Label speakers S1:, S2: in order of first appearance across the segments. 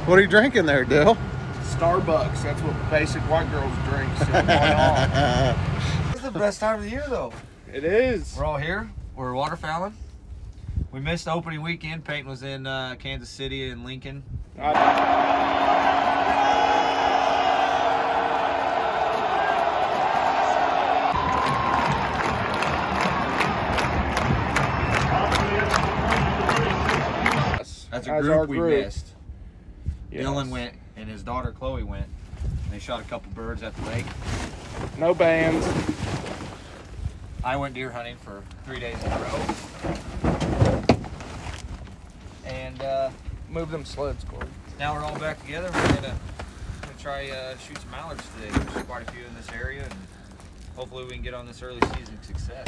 S1: What are you drinking there, Dill?
S2: Starbucks. That's what basic white girls drink. So why not?
S3: It's the best time of the year, though.
S2: It is.
S3: We're all here. We're waterfowling. We missed the opening weekend. Peyton was in Kansas City and Lincoln. That's a group we missed. Yes. Dylan went and his daughter Chloe went. They shot a couple birds at the lake.
S2: No bands.
S3: I went deer hunting for 3 days in a row. And
S2: Move them sleds, Corey.
S3: now we're all back together. We're gonna try shoot some mallards today. There's quite a few in this area, and hopefully we can get on this early season success.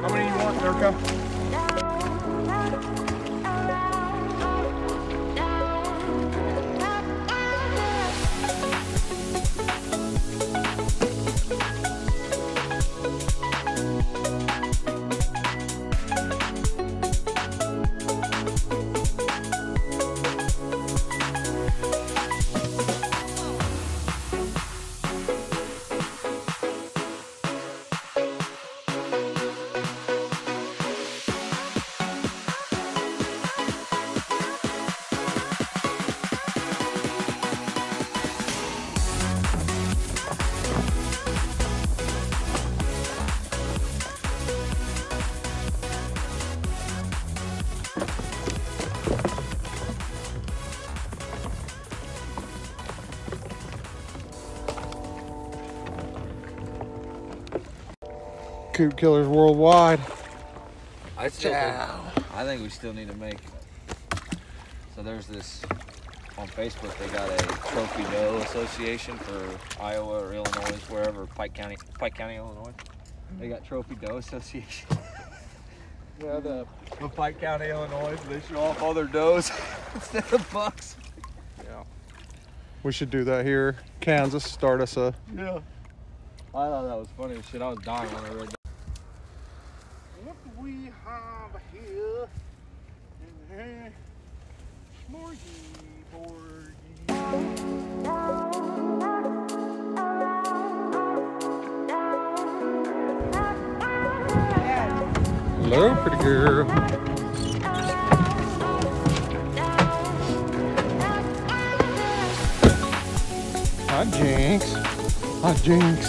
S2: How many you want, Durka?
S1: Coot killers worldwide.
S3: I think we still need to make. So there's this on Facebook. They got a Trophy Doe Association for Iowa or Illinois, wherever, Pike County, Illinois. They got Trophy Doe Association.
S2: Yeah,
S3: the Pike County, Illinois. They show off all their does instead of bucks.
S2: Yeah.
S1: We should do that here, Kansas. Start us a.
S3: Yeah. I thought that was funny as shit. I was dying when I read that.
S2: What do we have here? Smorgasbord.
S1: Hello, pretty girl. Hi, Jinx. Hi, Jinx.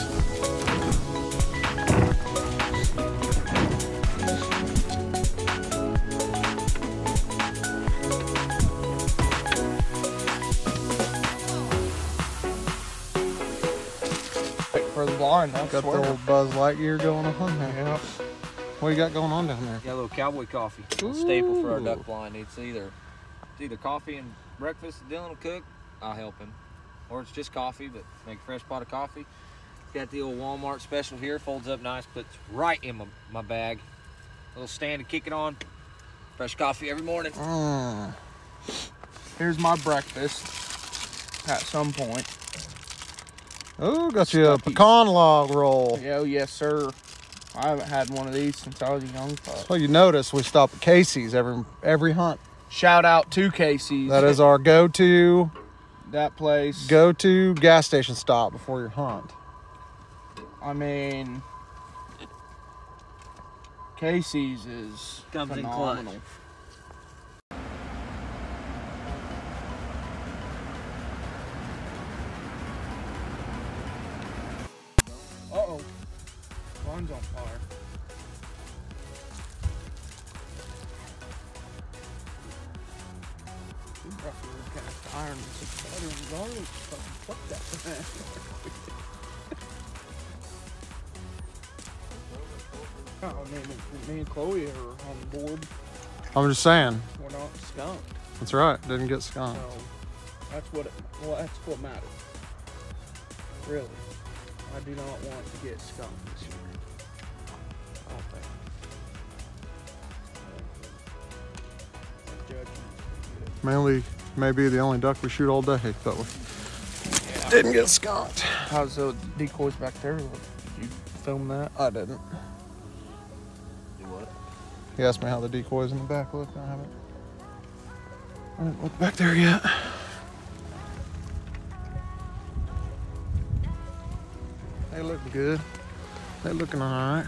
S2: For the blind, I
S1: Got
S2: swear.
S1: the old Buzz Lightyear going on there.
S2: Yeah.
S1: What you got going on down there?
S3: Got a little cowboy coffee. A staple for our duck blind. It's either coffee and breakfast that Dylan will cook. I'll help him. Or it's just coffee, but make a fresh pot of coffee. Got the old Walmart special here. Folds up nice, puts right in my bag. Little stand to kick it on. Fresh coffee every morning.
S2: Here's my breakfast at some point.
S1: Oh, got you a pecan log roll.
S2: Yeah, yes, sir. I haven't had one of these since I was a young pup.
S1: Well, you notice we stop at Casey's every hunt.
S2: Shout out to Casey's.
S1: That is our go-to gas station stop before your hunt.
S2: I mean, Casey's is
S3: Comes in
S2: phenomenal.
S3: clutch.
S2: Uh-oh. Run's on fire. Cast iron and some butter and garlic. Fuck that. Oh, me and Chloe are on board.
S1: I'm just saying.
S2: We're not skunked.
S1: That's right. Didn't get skunked.
S2: So that's what matters. Really. I do not want to get skunked this year. I don't think.
S1: Mainly, maybe the only duck we shoot all day, but we didn't get skunked.
S2: How's the decoys back there? Did you film that?
S1: I didn't.
S3: Do what?
S1: He asked me how the decoys in the back look. I didn't look back there yet. They look good. They looking all right.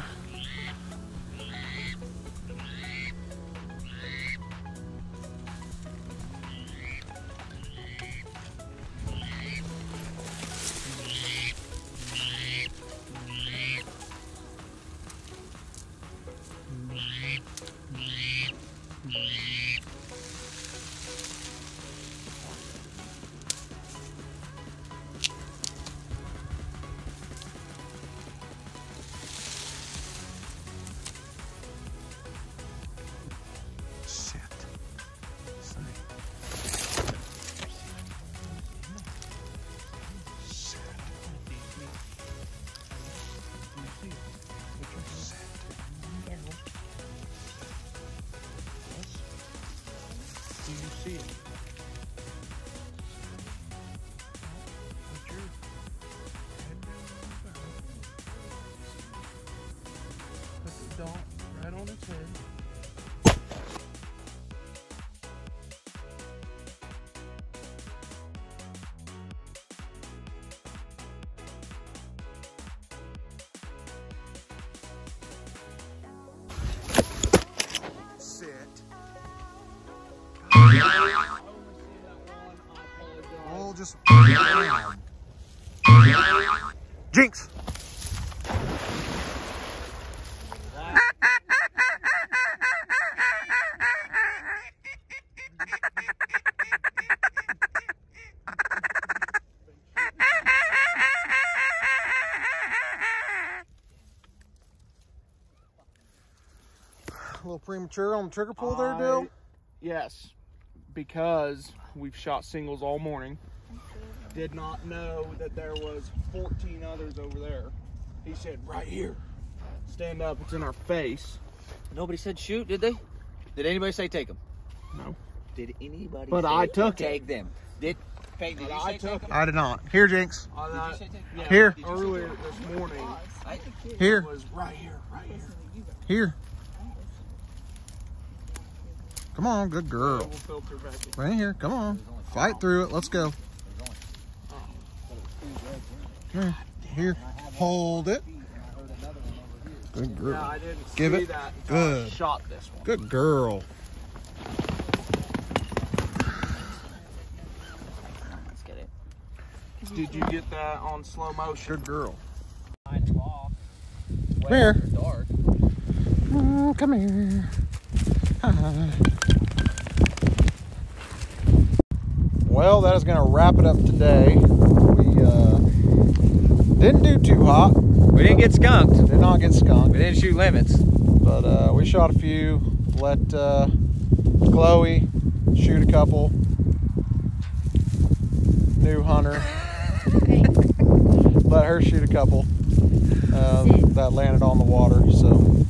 S2: Do you see it? Put your head down on the ground. Put the dot right on its head.
S1: Oh, just Jinx. A little premature on the trigger pull there, Dill?
S2: Yes, because we've shot singles all morning. Did not know that there was 14 others over there. He said, right here. Stand up, it's in our face.
S3: Nobody said shoot, did they? Did anybody say take them?
S2: No.
S3: Did anybody
S2: But
S3: say
S2: I took
S3: take them? Did Peyton, did
S2: But
S3: you
S2: I
S3: say
S2: took
S3: take
S2: it.
S1: I did not. Here, Jinx.
S2: I
S3: Did you say take them?
S2: yeah,
S1: Here.
S2: Earlier this morning,
S1: Here.
S2: it was right here, right here.
S1: Here. Come on, good girl.
S2: We'll filter back in.
S1: Right here. Come on. Fight through it. Let's go. Here. Here. Hold it. Good girl.
S2: Yeah, I didn't
S1: Give
S2: see
S1: it.
S2: that until
S1: Good.
S2: I shot this one.
S1: Good girl.
S3: Let's get it.
S2: Did you get that on slow motion?
S1: Good girl.
S3: 9 o'clock.
S1: Come here.
S3: Dark.
S1: Come here. Hi. Well, that is going to wrap it up today. We didn't do too hot.
S3: We didn't get skunked.
S1: Did not get skunked.
S3: We didn't shoot limits.
S1: But we shot a few. Let Chloe shoot a couple. New hunter. let her shoot a couple that landed on the water. So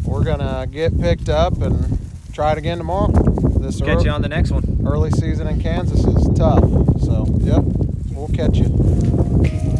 S1: we're gonna get picked up and try it again tomorrow. This
S3: Catch you on the next one.
S1: early season in Kansas is tough. So, yep, we'll catch you.